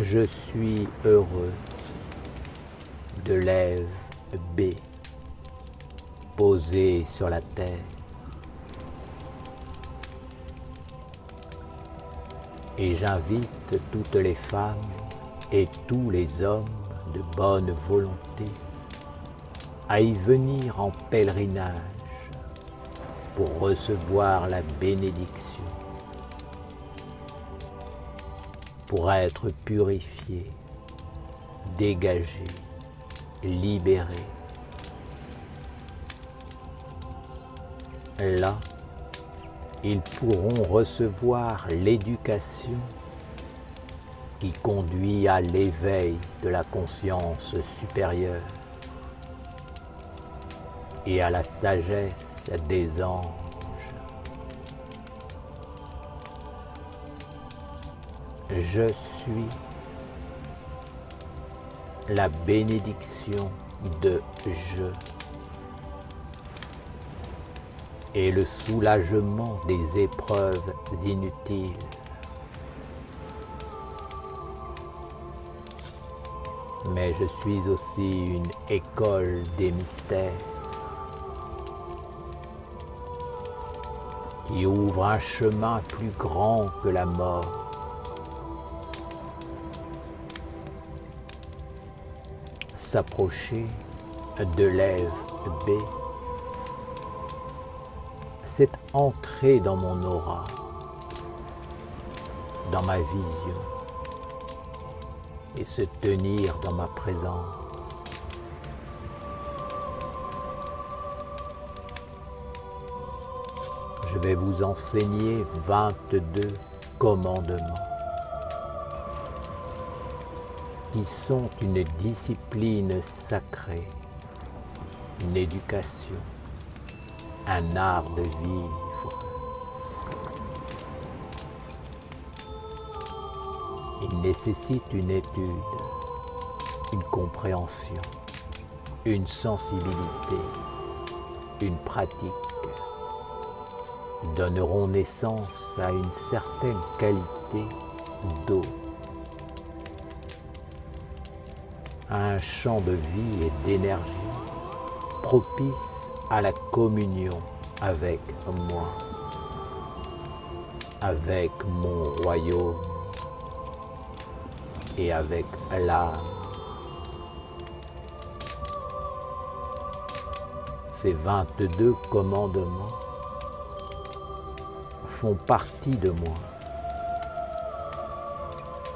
Je suis heureux de l'Ève B posée sur la terre. Et j'invite toutes les femmes et tous les hommes de bonne volonté à y venir en pèlerinage pour recevoir la bénédiction, pour être purifiés, dégagés, libérés. Là, ils pourront recevoir l'éducation qui conduit à l'éveil de la conscience supérieure et à la sagesse des anges. Je suis la bénédiction de je et le soulagement des épreuves inutiles. Mais je suis aussi une école des mystères qui ouvre un chemin plus grand que la mort. S'approcher de l'Ève B, c'est entrer dans mon aura, dans ma vision, et se tenir dans ma présence. Je vais vous enseigner 22 commandements qui sont une discipline sacrée, une éducation, un art de vivre. Il nécessite une étude, une compréhension, une sensibilité, une pratique. Donneront naissance à une certaine qualité d'eau, à un champ de vie et d'énergie propice à la communion avec moi, avec mon royaume et avec l'âme. Ces 22 commandements font partie de moi.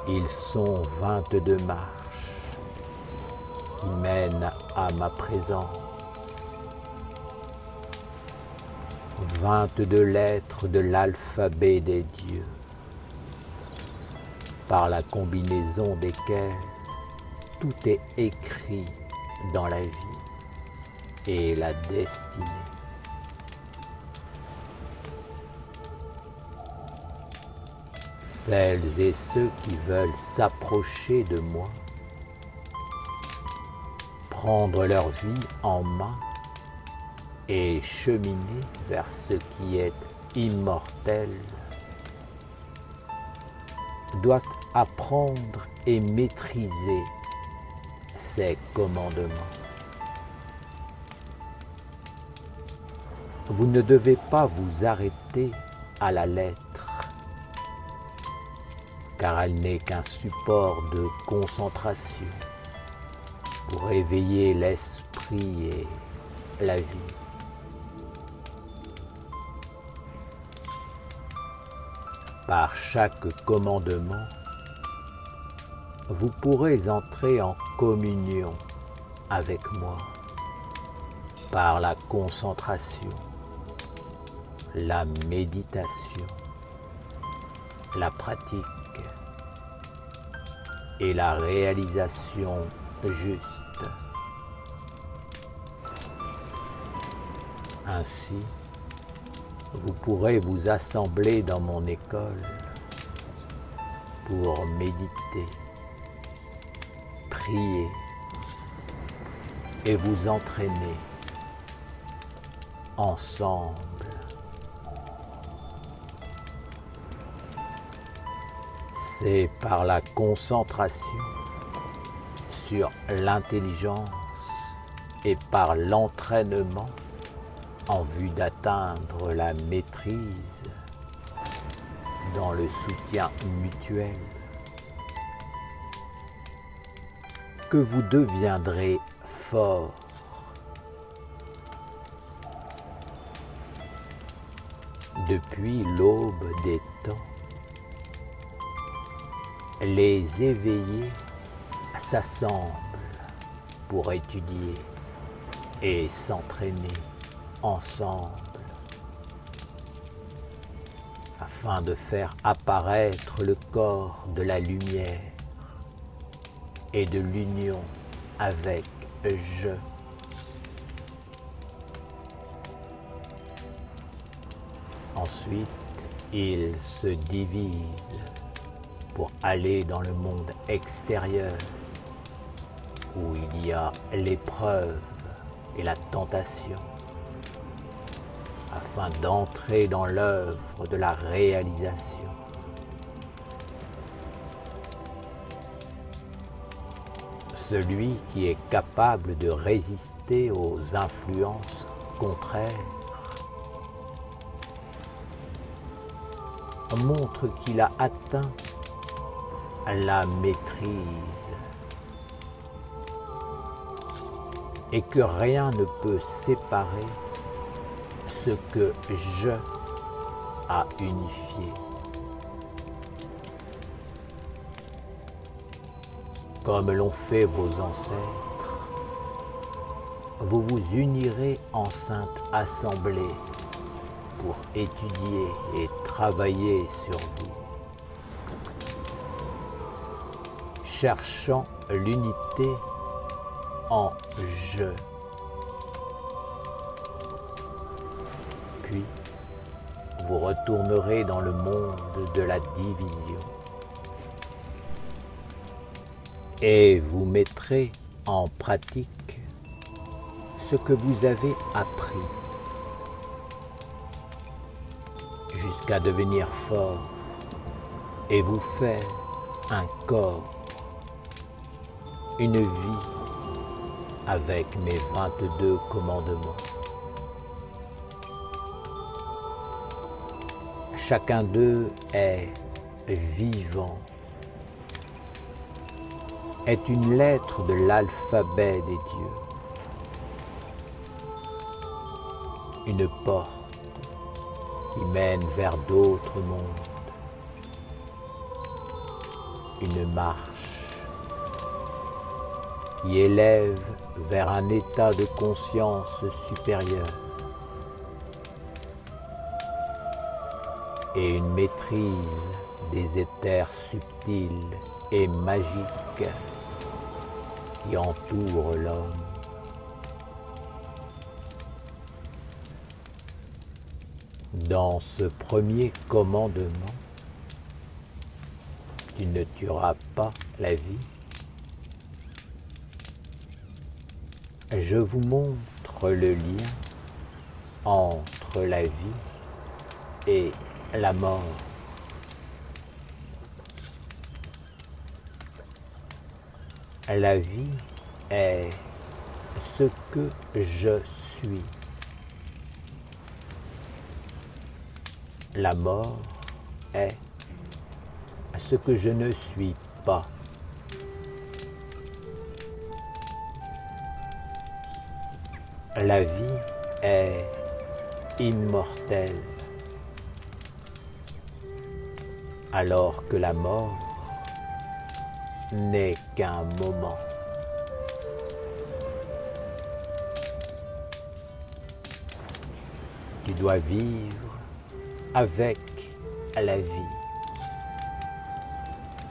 Ils sont 22 marches qui mènent à ma présence. 22 lettres de l'alphabet des dieux, par la combinaison desquelles tout est écrit dans la vie et la destinée. Celles et ceux qui veulent s'approcher de moi, prendre leur vie en main et cheminer vers ce qui est immortel, doivent apprendre et maîtriser ces commandements. Vous ne devez pas vous arrêter à la lettre, car elle n'est qu'un support de concentration pour éveiller l'esprit et la vie. Par chaque commandement, vous pourrez entrer en communion avec moi par la concentration, la méditation, la pratique et la réalisation juste. Ainsi, vous pourrez vous assembler dans mon école pour méditer, prier et vous entraîner ensemble. C'est par la concentration sur l'intelligence et par l'entraînement en vue d'atteindre la maîtrise dans le soutien mutuel que vous deviendrez fort. Depuis l'aube des temps, les éveillés s'assemblent pour étudier et s'entraîner ensemble afin de faire apparaître le corps de la lumière et de l'union avec Je. Ensuite, ils se divisent pour aller dans le monde extérieur où il y a l'épreuve et la tentation afin d'entrer dans l'œuvre de la réalisation. Celui qui est capable de résister aux influences contraires montre qu'il a atteint la maîtrise et que rien ne peut séparer ce que Je a unifié. Comme l'ont fait vos ancêtres, vous vous unirez en sainte assemblée pour étudier et travailler sur vous, cherchant l'unité en Je. Puis, vous retournerez dans le monde de la division et vous mettrez en pratique ce que vous avez appris jusqu'à devenir fort et vous faire un corps, une vie avec mes 22 commandements. Chacun d'eux est vivant, est une lettre de l'alphabet des dieux, une porte qui mène vers d'autres mondes, une marche qui élève vers un état de conscience supérieur et une maîtrise des éthers subtils et magiques qui entourent l'homme. Dans ce premier commandement, tu ne tueras pas la vie. Je vous montre le lien entre la vie et la mort. La vie est ce que je suis. La mort est ce que je ne suis pas. La vie est immortelle, alors que la mort n'est qu'un moment. Tu dois vivre avec la vie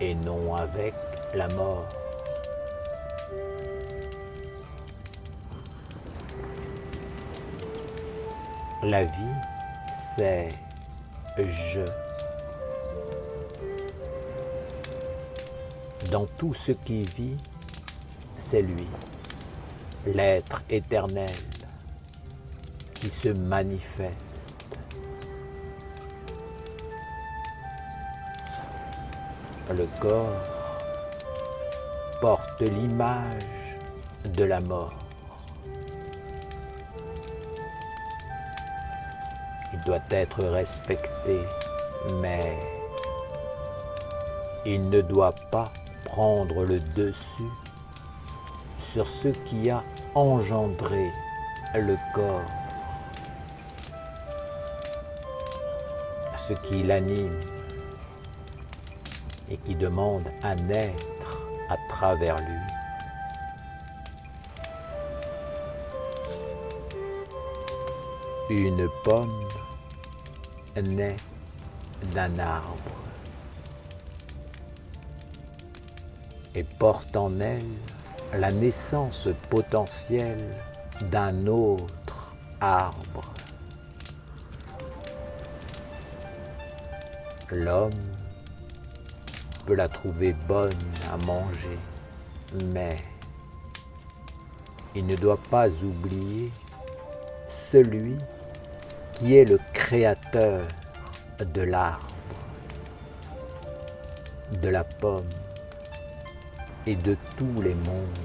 et non avec la mort. La vie, c'est Je. Dans tout ce qui vit, c'est lui, l'être éternel qui se manifeste. le corps porte l'image de la mort. Il doit être respecté, mais il ne doit pas prendre le dessus sur ce qui a engendré le corps, ce qui l'anime et qui demande à naître à travers lui. Une pomme naît d'un arbre et porte en elle la naissance potentielle d'un autre arbre. L'homme peut la trouver bonne à manger, mais il ne doit pas oublier celui qui est le créateur de l'arbre, de la pomme et de tous les mondes.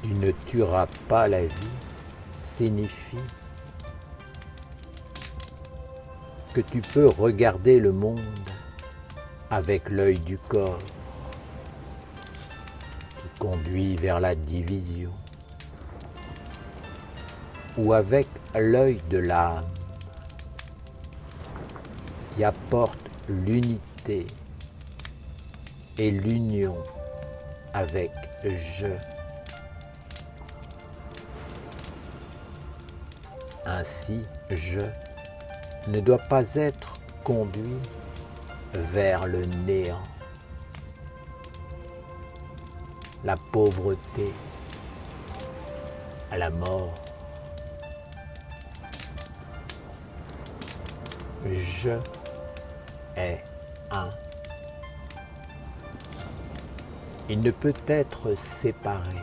Tu ne tueras pas la vie signifie que tu peux regarder le monde avec l'œil du corps qui conduit vers la division, ou avec l'œil de l'âme qui apporte l'unité et l'union avec je. Ainsi, je ne doit pas être conduit vers le néant, la pauvreté, la mort. Je est un. Il ne peut être séparé.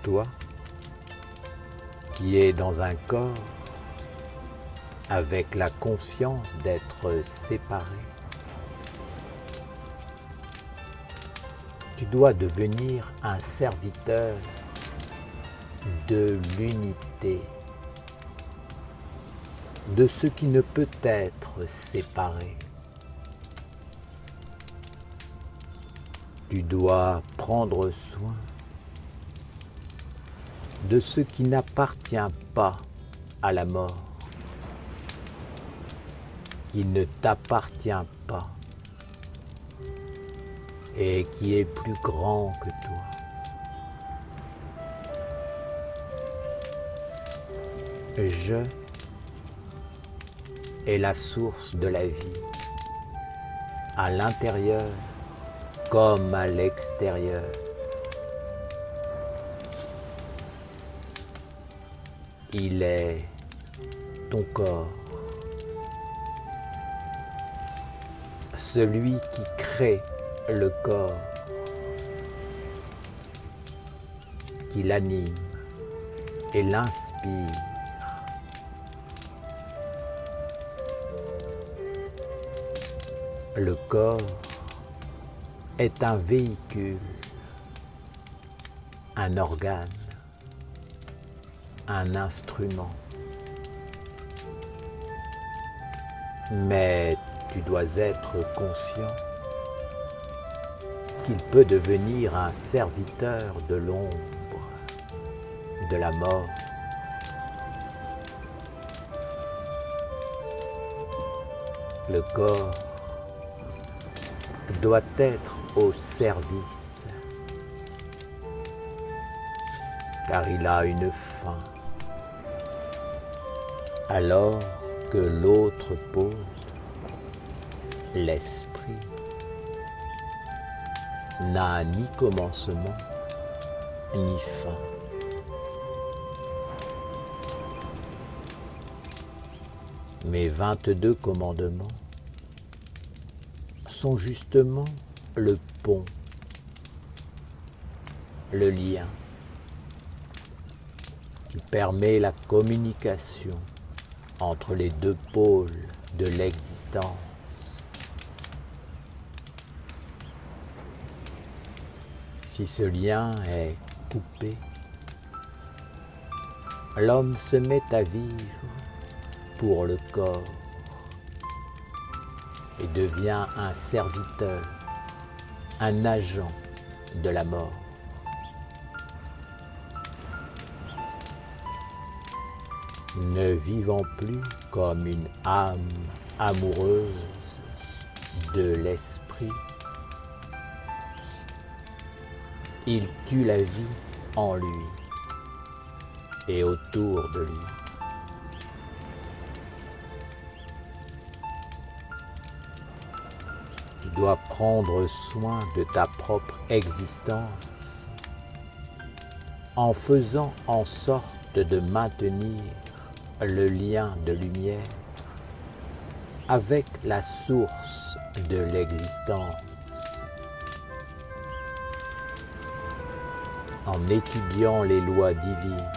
Toi, qui es dans un corps avec la conscience d'être séparé, tu dois devenir un serviteur de l'unité, de ce qui ne peut être séparé. Tu dois prendre soin de ce qui n'appartient pas à la mort, qui ne t'appartient pas et qui est plus grand que toi. Je est la source de la vie, à l'intérieur comme à l'extérieur. Il est ton corps, celui qui crée le corps, qui l'anime et l'inspire. Le corps est un véhicule, un organe, un instrument. Mais tu dois être conscient qu'il peut devenir un serviteur de l'ombre, de la mort. Le corps doit être au service, car il a une fin. Alors que l'autre pose, l'esprit n'a ni commencement ni fin. Mes 22 commandements sont justement le pont, le lien qui permet la communication entre les deux pôles de l'existence. Si ce lien est coupé, l'homme se met à vivre pour le corps et devient un serviteur, un agent de la mort. Ne vivant plus comme une âme amoureuse de l'esprit, il tue la vie en lui et autour de lui. Tu dois prendre soin de ta propre existence en faisant en sorte de maintenir le lien de lumière avec la source de l'existence. En étudiant les lois divines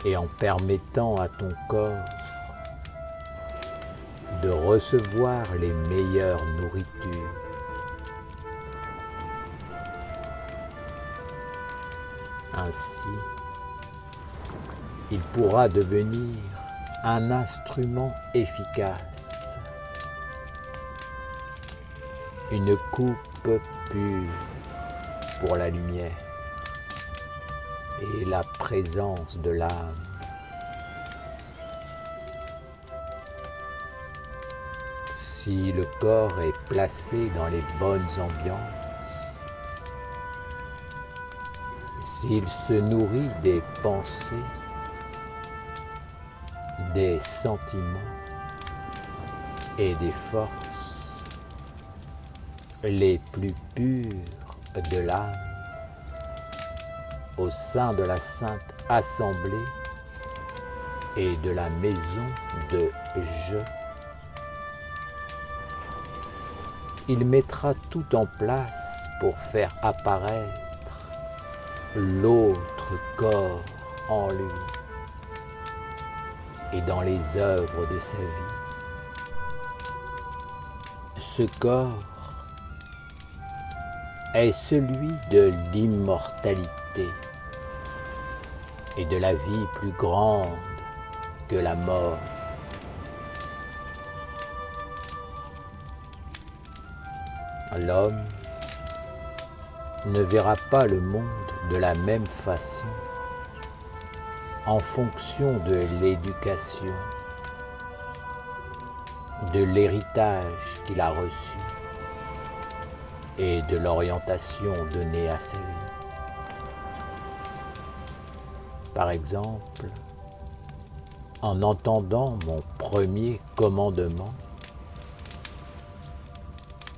et en permettant à ton corps de recevoir les meilleures nourritures. Ainsi, il pourra devenir un instrument efficace, une coupe pure pour la lumière et la présence de l'âme. Si le corps est placé dans les bonnes ambiances, s'il se nourrit des pensées, des sentiments et des forces les plus pures de l'âme, au sein de la Sainte Assemblée et de la maison de Je, il mettra tout en place pour faire apparaître l'autre corps en lui et dans les œuvres de sa vie. Ce corps est celui de l'immortalité et de la vie plus grande que la mort. L'homme ne verra pas le monde de la même façon en fonction de l'éducation, de l'héritage qu'il a reçu et de l'orientation donnée à sa vie. Par exemple, en entendant mon premier commandement,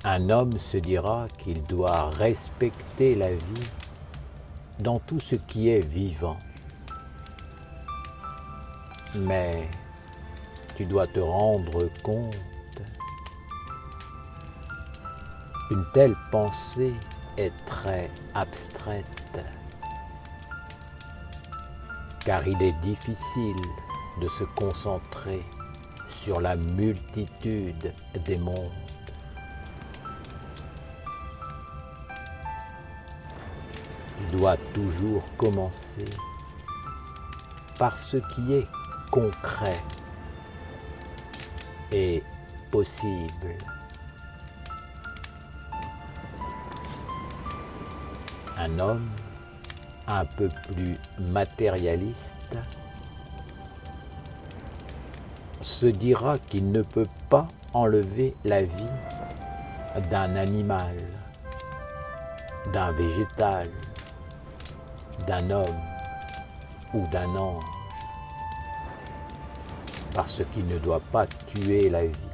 un homme se dira qu'il doit respecter la vie dans tout ce qui est vivant. Mais tu dois te rendre compte, une telle pensée est très abstraite, car il est difficile de se concentrer sur la multitude des mondes. Tu dois toujours commencer par ce qui est concret et possible. Un homme un peu plus matérialiste se dira qu'il ne peut pas enlever la vie d'un animal, d'un végétal, d'un homme ou d'un ange, parce qu'il ne doit pas tuer la vie.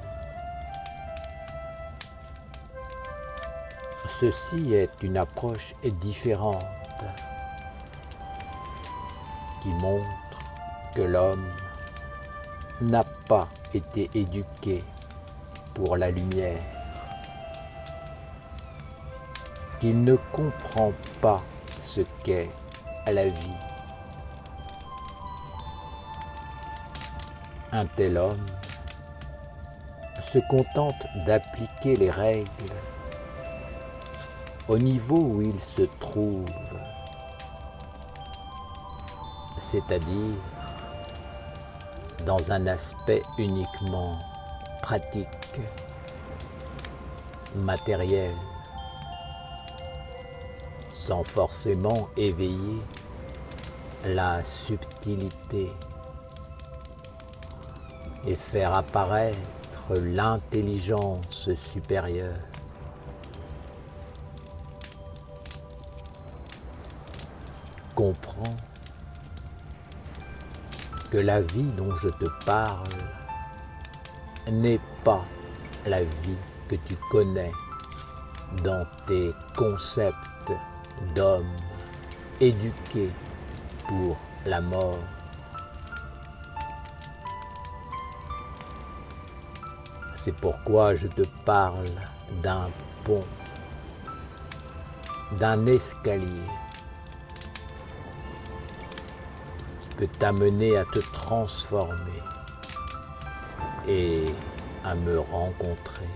Ceci est une approche différente qui montre que l'homme n'a pas été éduqué pour la lumière, qu'il ne comprend pas ce qu'est la vie. Un tel homme se contente d'appliquer les règles au niveau où il se trouve, c'est-à-dire dans un aspect uniquement pratique, matériel, sans forcément éveiller la subtilité et faire apparaître l'intelligence supérieure. Comprends que la vie dont je te parle n'est pas la vie que tu connais dans tes concepts d'homme éduqué pour la mort. C'est pourquoi je te parle d'un pont, d'un escalier qui peut t'amener à te transformer et à me rencontrer.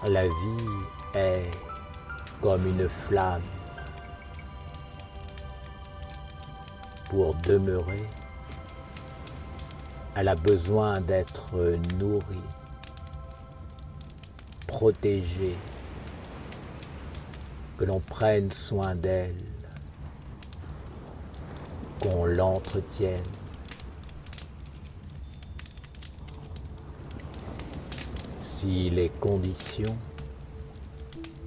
La vie est comme une flamme. Pour demeurer, elle a besoin d'être nourrie, protégée, que l'on prenne soin d'elle, qu'on l'entretienne. Si les conditions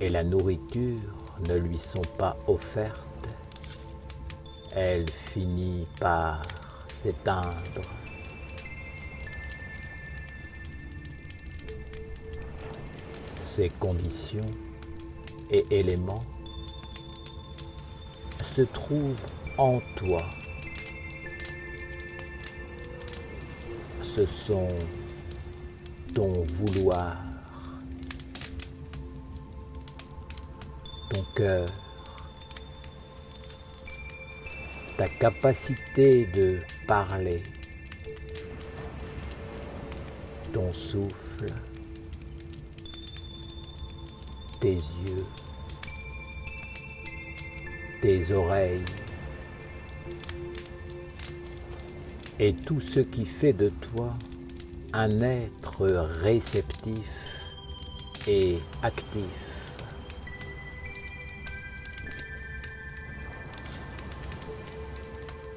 et la nourriture ne lui sont pas offertes, elle finit par s'éteindre. Ces conditions et éléments se trouvent en toi. Ce sont ton vouloir, ton cœur, ta capacité de parler, ton souffle, tes yeux, tes oreilles et tout ce qui fait de toi un être réceptif et actif.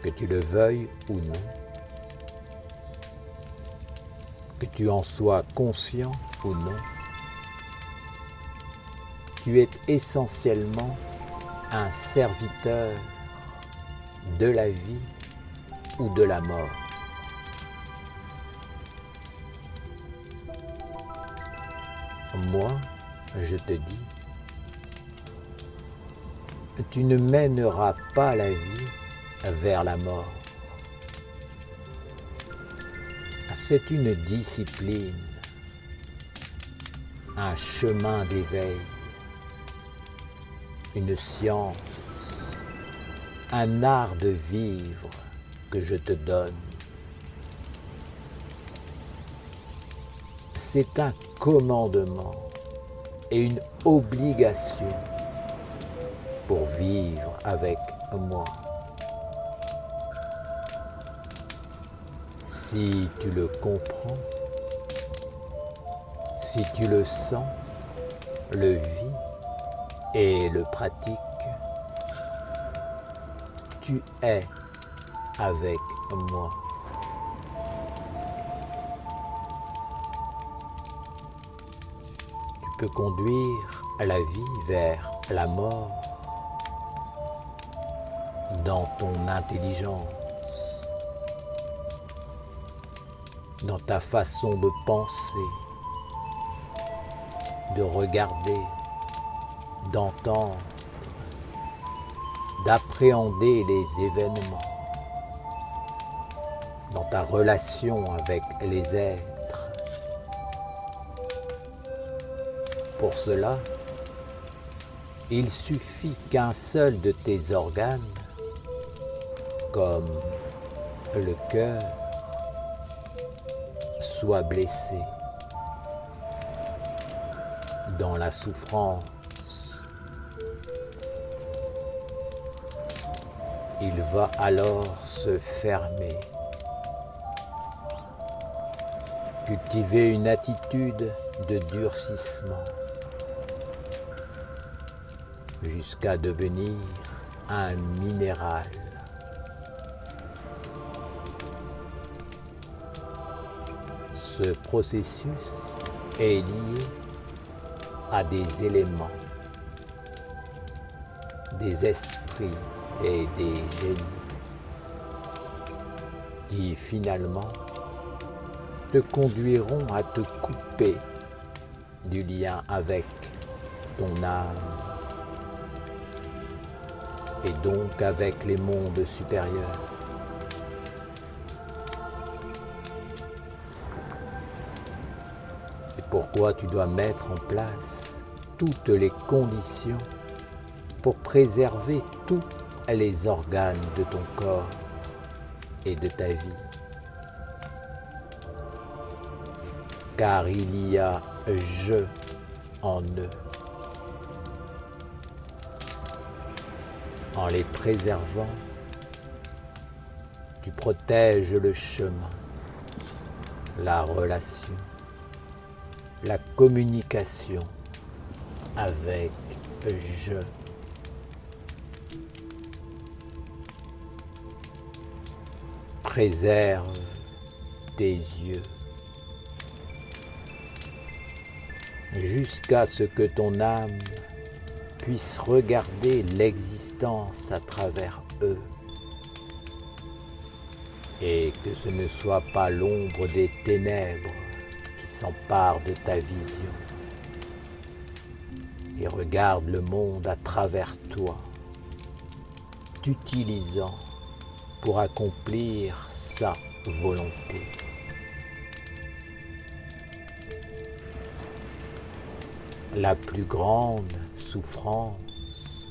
Que tu le veuilles ou non, que tu en sois conscient ou non, tu es essentiellement un serviteur de la vie ou de la mort. Moi, je te dis, tu ne mèneras pas la vie vers la mort. C'est une discipline, un chemin d'éveil, une science, un art de vivre que je te donne. C'est un commandement et une obligation pour vivre avec moi. Si tu le comprends, si tu le sens, le vis et le pratiques, tu es avec moi. Tu peux conduire la vie vers la mort dans ton intelligence, dans ta façon de penser, de regarder, d'entendre, d'appréhender les événements, dans ta relation avec les êtres. Pour cela, Il suffit qu'un seul de tes organes, comme le cœur, soit blessé dans la souffrance. Il va alors se fermer. Cultiver une attitude de durcissement jusqu'à devenir un minéral. Ce processus est lié à des éléments, des esprits et des génies qui finalement te conduiront à te couper du lien avec ton âme et donc avec les mondes supérieurs. C'est pourquoi tu dois mettre en place toutes les conditions pour préserver tous les organes de ton corps et de ta vie. Car il y a je en eux. En les préservant, tu protèges le chemin, la relation, la communication avec je. Préserve tes yeux jusqu'à ce que ton âme puisse regarder l'existence à travers eux et que ce ne soit pas l'ombre des ténèbres qui s'empare de ta vision et regarde le monde à travers toi, t'utilisant pour accomplir sa volonté. La plus grande souffrance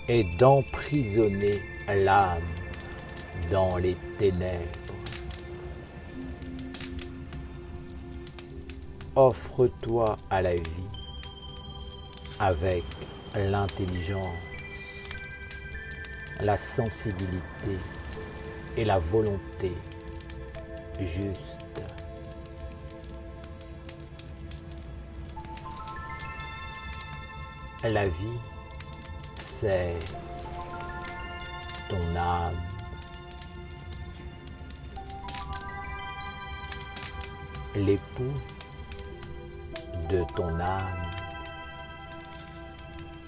est d'emprisonner l'âme dans les ténèbres. Offre-toi à la vie avec l'intelligence, la sensibilité et la volonté juste. La vie, c'est ton âme. L'époux de ton âme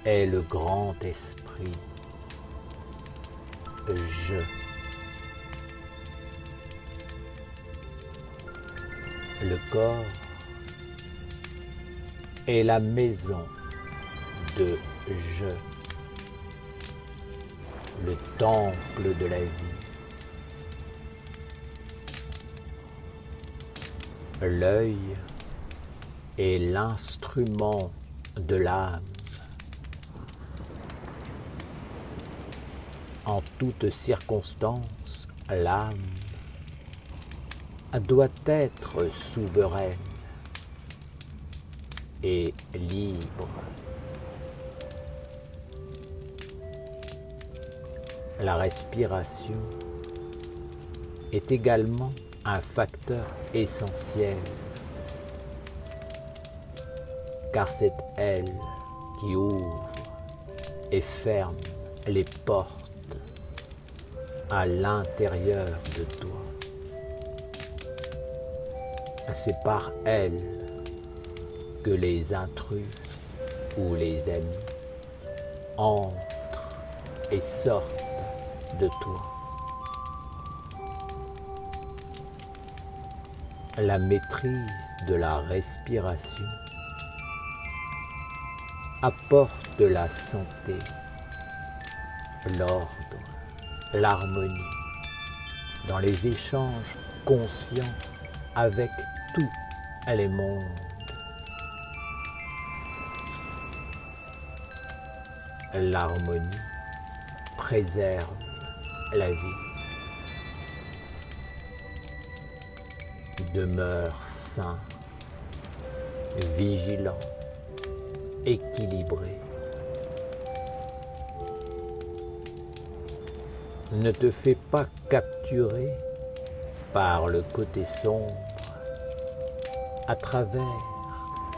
est le grand esprit, je. Le corps est la maison de je, le temple de la vie. L'œil est l'instrument de l'âme. En toutes circonstances, l'âme doit être souveraine et libre. La respiration est également un facteur essentiel, car c'est elle qui ouvre et ferme les portes à l'intérieur de toi. C'est par elle que les intrus ou les amis entrent et sortent de toi. La maîtrise de la respiration apporte la santé, l'ordre, l'harmonie dans les échanges conscients avec tous les mondes. l'harmonie préserve la vie. Demeure sain, vigilant, équilibré. Ne te fais pas capturer par le côté sombre à travers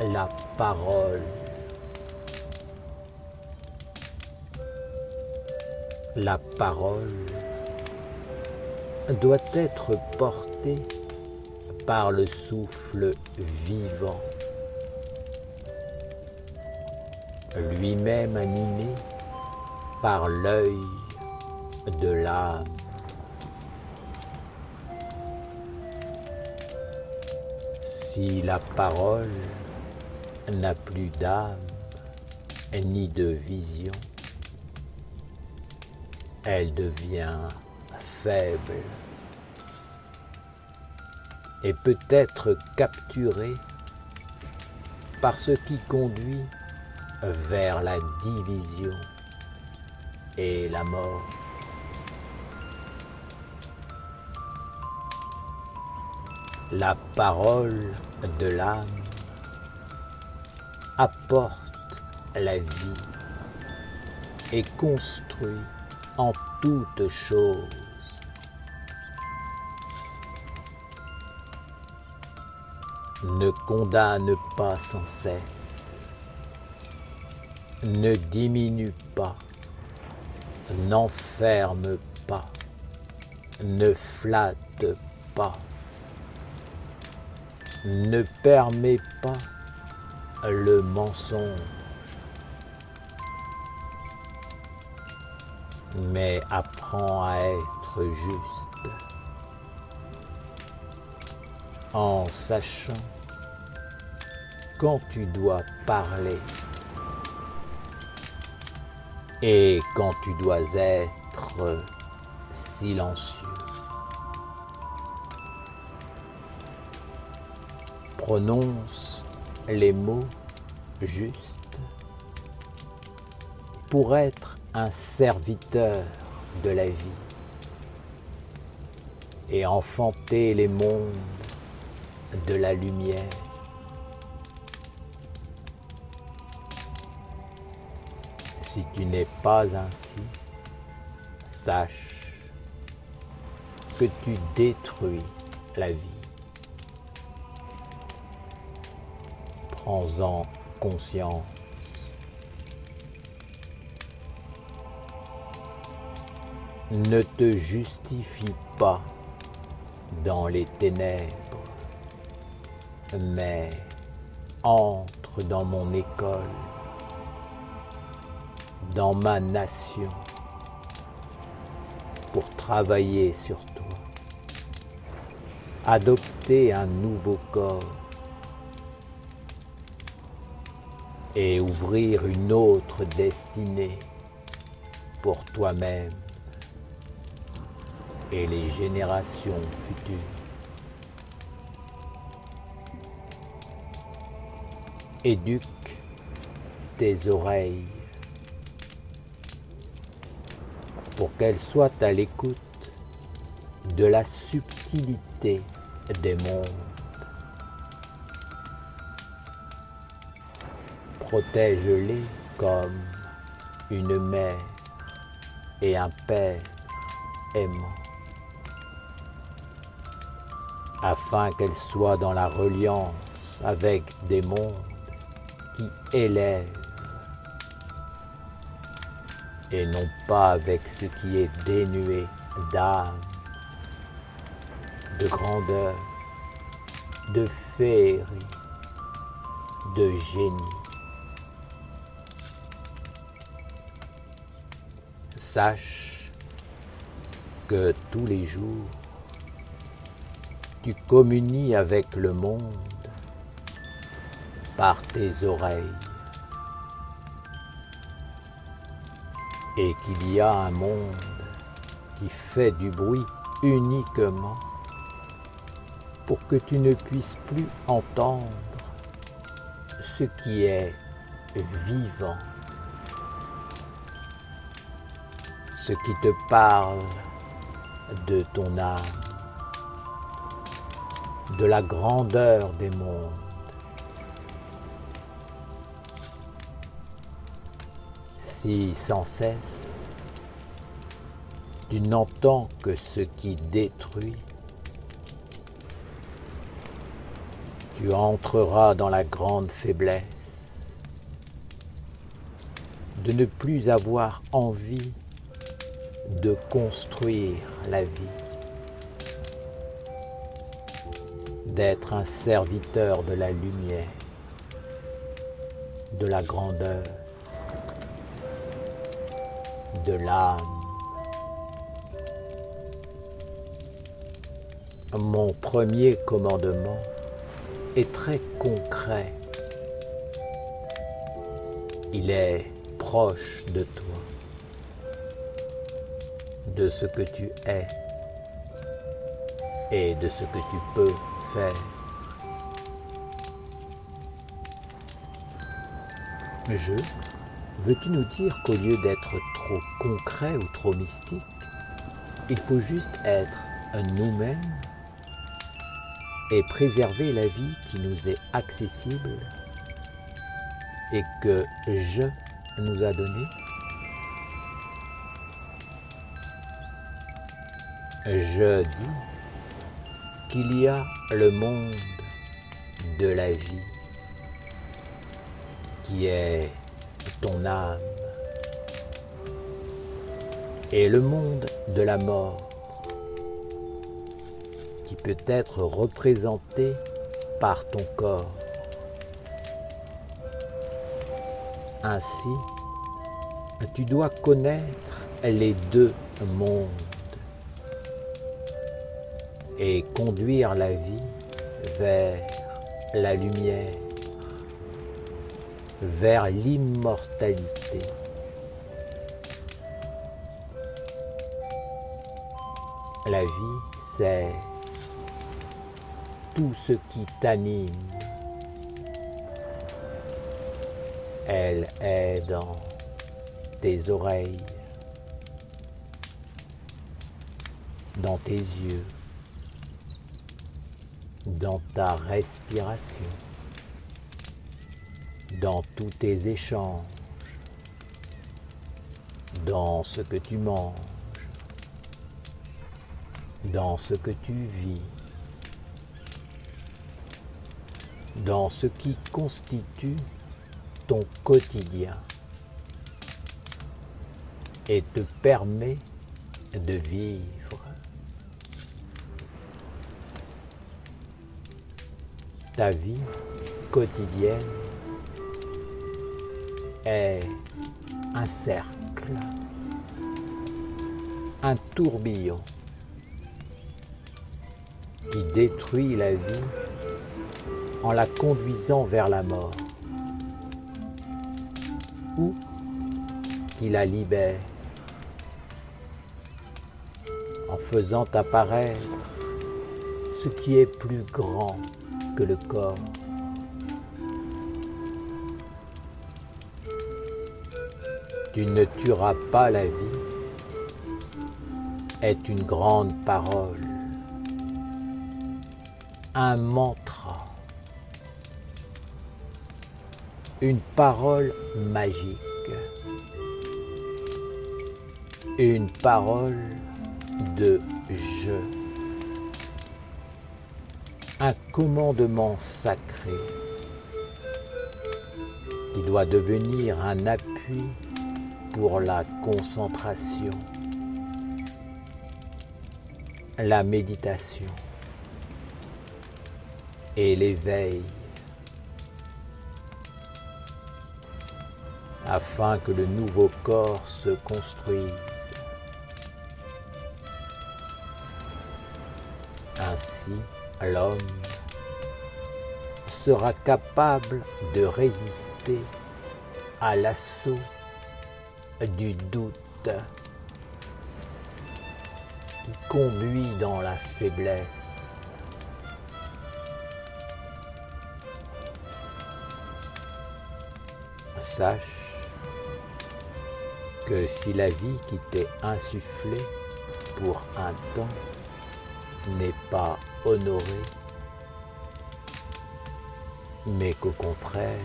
la parole. La parole doit être portée par le souffle vivant, lui-même animé par l'œil de l'âme. Si la parole n'a plus d'âme ni de vision, elle devient faible et peut être capturée par ce qui conduit vers la division et la mort. La parole de l'âme apporte la vie et construit en toutes choses. Ne condamne pas sans cesse, ne diminue pas, n'enferme pas, ne flatte pas, ne permet pas le mensonge, mais apprends à être juste en sachant quand tu dois parler et quand tu dois être silencieux. Prononce les mots justes pour être un serviteur de la vie et enfanter les mondes de la lumière. Si tu n'es pas ainsi, sache que tu détruis la vie. Prends-en conscience. Ne te justifie pas dans les ténèbres, mais entre dans mon école, dans ma nation, pour travailler sur toi, adopter un nouveau corps et ouvrir une autre destinée pour toi-même et les générations futures. Éduque tes oreilles pour qu'elles soient à l'écoute de la subtilité des mondes. Protège-les comme une mère et un père aimant, afin qu'elles soient dans la reliance avec des mondes qui élèvent et non pas avec ce qui est dénué d'âme, de grandeur, de féerie, de génie. Sache que tous les jours, tu communies avec le monde par tes oreilles et qu'il y a un monde qui fait du bruit uniquement pour que tu ne puisses plus entendre ce qui est vivant ce qui te parle de ton âme, de la grandeur des mondes. Si sans cesse tu n'entends que ce qui détruit, tu entreras dans la grande faiblesse de ne plus avoir envie de construire la vie, d'être un serviteur de la lumière, de la grandeur, de l'âme. Mon premier commandement est très concret. Il est proche de toi, de ce que tu es et de ce que tu peux faire. Veux-tu nous dire qu'au lieu d'être trop concret ou trop mystique, il faut juste être nous-mêmes et préserver la vie qui nous est accessible et que je nous a donnée? Je dis qu'il y a le monde de la vie qui est ton âme et le monde de la mort qui peut être représenté par ton corps. Ainsi, tu dois connaître les deux mondes et conduire la vie vers la lumière, vers l'immortalité. La vie, c'est tout ce qui t'anime. Elle est dans tes oreilles, dans tes yeux, dans ta respiration, dans tous tes échanges, dans ce que tu manges, dans ce que tu vis, dans ce qui constitue ton quotidien et te permet de vivre. Ta vie quotidienne est un cercle, un tourbillon qui détruit la vie en la conduisant vers la mort ou qui la libère en faisant apparaître ce qui est plus grand que le corps. Tu ne tueras pas la vie est une grande parole, un mantra, une parole magique, une parole de je, un commandement sacré qui doit devenir un appui pour la concentration, la méditation et l'éveil, afin que le nouveau corps se construise. Ainsi, l'homme sera capable de résister à l'assaut du doute qui conduit dans la faiblesse. Sache que si la vie qui t'est insufflée pour un temps n'est pas honorée, mais qu'au contraire,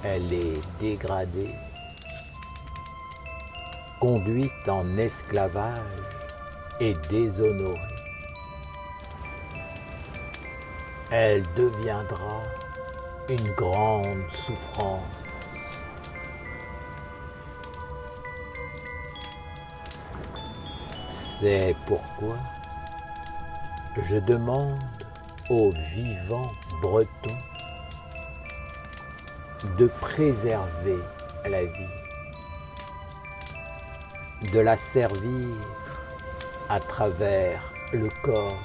elle est dégradée, conduite en esclavage et déshonorée, elle deviendra une grande souffrance. C'est pourquoi je demande aux vivants bretons de préserver la vie, de la servir à travers le corps,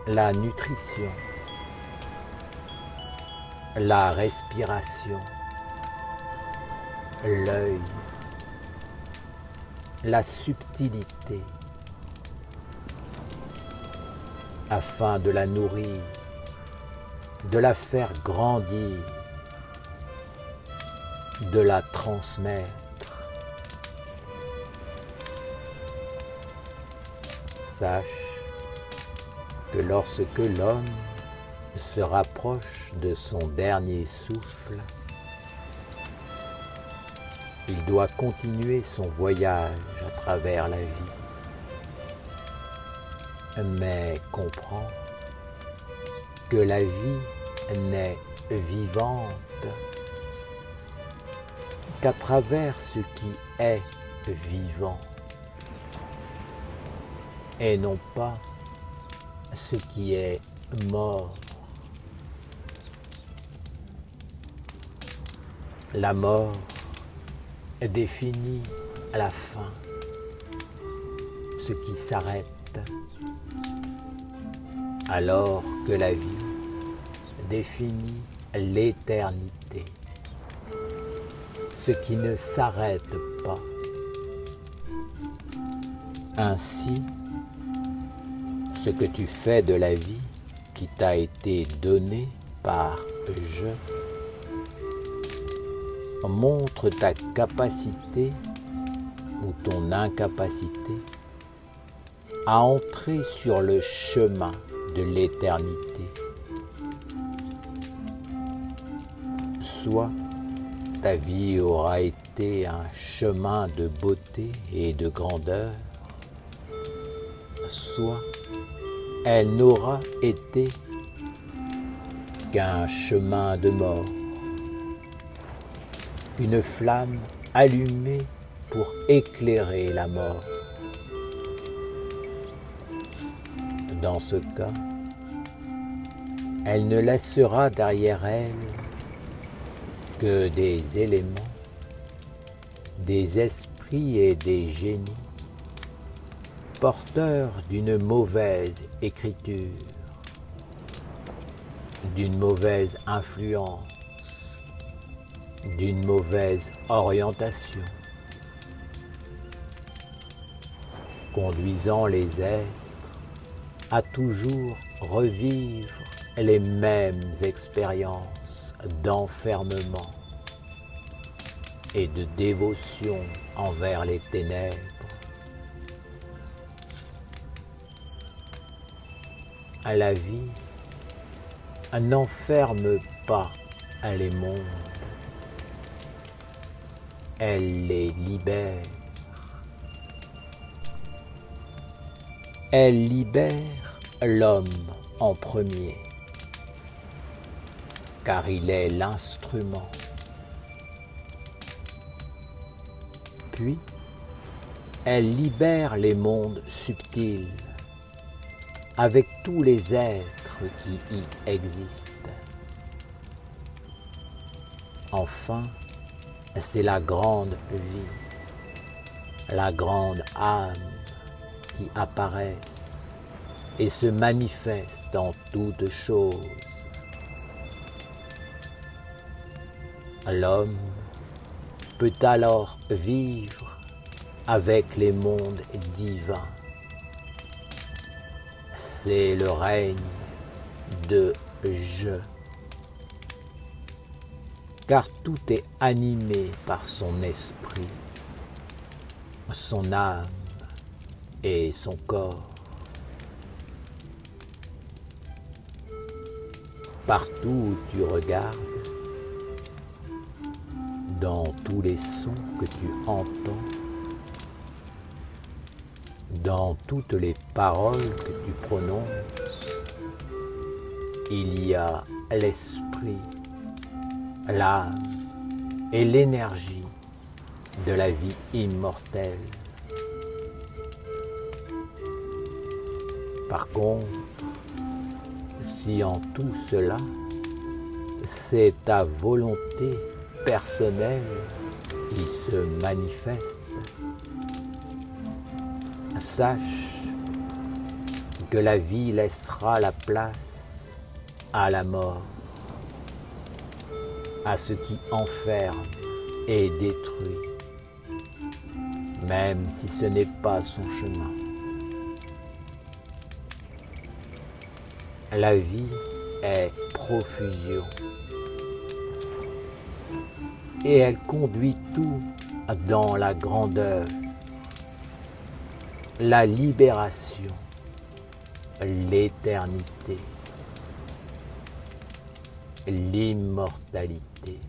la nutrition, la respiration, l'œil, la subtilité, afin de la nourrir, de la faire grandir, de la transmettre. Sache que lorsque l'homme se rapproche de son dernier souffle, il doit continuer son voyage à travers la vie, mais comprend que la vie n'est vivante qu'à travers ce qui est vivant et non pas ce qui est mort. La mort définit la fin, ce qui s'arrête, alors que la vie définit l'éternité, ce qui ne s'arrête pas. Ainsi, ce que tu fais de la vie qui t'a été donnée par je montre ta capacité ou ton incapacité à entrer sur le chemin de l'éternité. Soit ta vie aura été un chemin de beauté et de grandeur, soit elle n'aura été qu'un chemin de mort, une flamme allumée pour éclairer la mort. Dans ce cas, elle ne laissera derrière elle que des éléments, des esprits et des génies porteurs d'une mauvaise écriture, d'une mauvaise influence, d'une mauvaise orientation, conduisant les êtres à toujours revivre les mêmes expériences d'enfermement et de dévotion envers les ténèbres. La vie n'enferme pas les mondes, elle les libère. Elle libère l'homme en premier, car il est l'instrument. Puis, elle libère les mondes subtils, avec tous les êtres qui y existent. Enfin, c'est la grande vie, la grande âme qui apparaissent et se manifestent en toutes choses. L'homme peut alors vivre avec les mondes divins. C'est le règne de Je. car tout est animé par son esprit, son âme et son corps. Partout où tu regardes, dans tous les sons que tu entends, dans toutes les paroles que tu prononces, il y a l'esprit, l'âme et l'énergie de la vie immortelle. Par contre, si en tout cela, c'est ta volonté personnelle qui se manifeste, sache que la vie laissera la place à la mort, à ce qui enferme et détruit, même si ce n'est pas son chemin. La vie est profusion et elle conduit tout dans la grandeur, la libération, l'éternité, l'immortalité.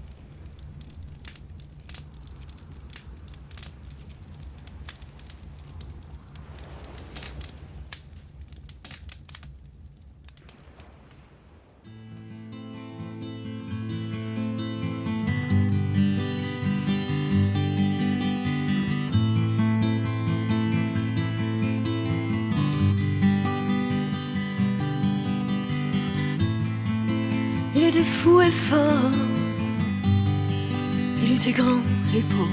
Il était fou et fort, il était grand et beau.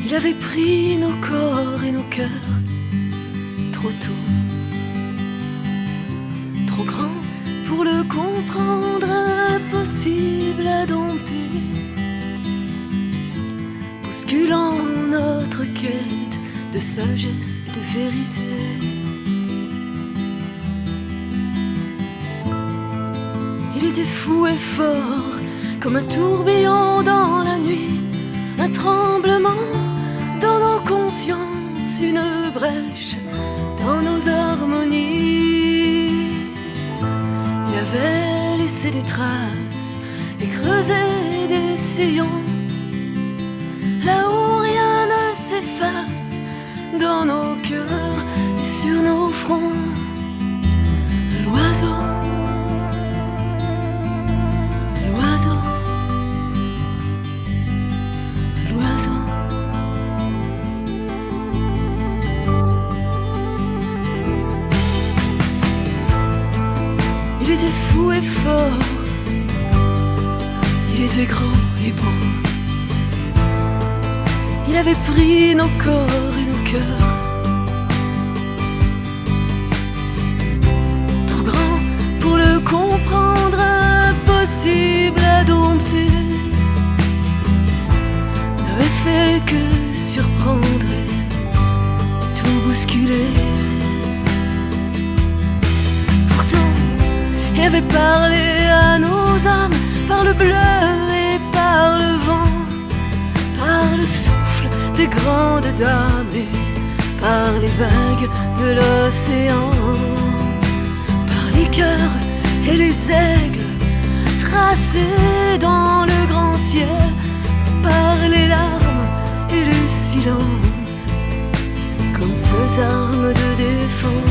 Il avait pris nos corps et nos cœurs trop tôt, trop grand pour le comprendre, impossible à dompter, bousculant notre quête de sagesse et de vérité. Il était fou et fort, comme un tourbillon dans la nuit, un tremblement dans nos consciences, une brèche dans nos harmonies. Il avait laissé des traces et creusé des sillons, là où rien ne s'efface, dans nos cœurs et sur nos fronts. L'oiseau, il était fou et fort, il était grand et beau. Il avait pris nos corps et nos cœurs, trop grand pour le comprendre, impossible à dompter. N'avait fait que surprendre et tout bousculer. Il avait parlé à nos âmes par le bleu et par le vent, par le souffle des grandes dames et par les vagues de l'océan, par les cœurs et les aigles tracés dans le grand ciel, par les larmes et les silences comme seules armes de défense.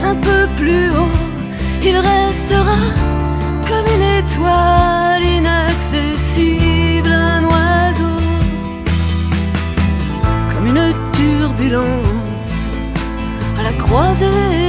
un peu plus haut, il restera comme une étoile inaccessible, un oiseau, comme une turbulence à la croisée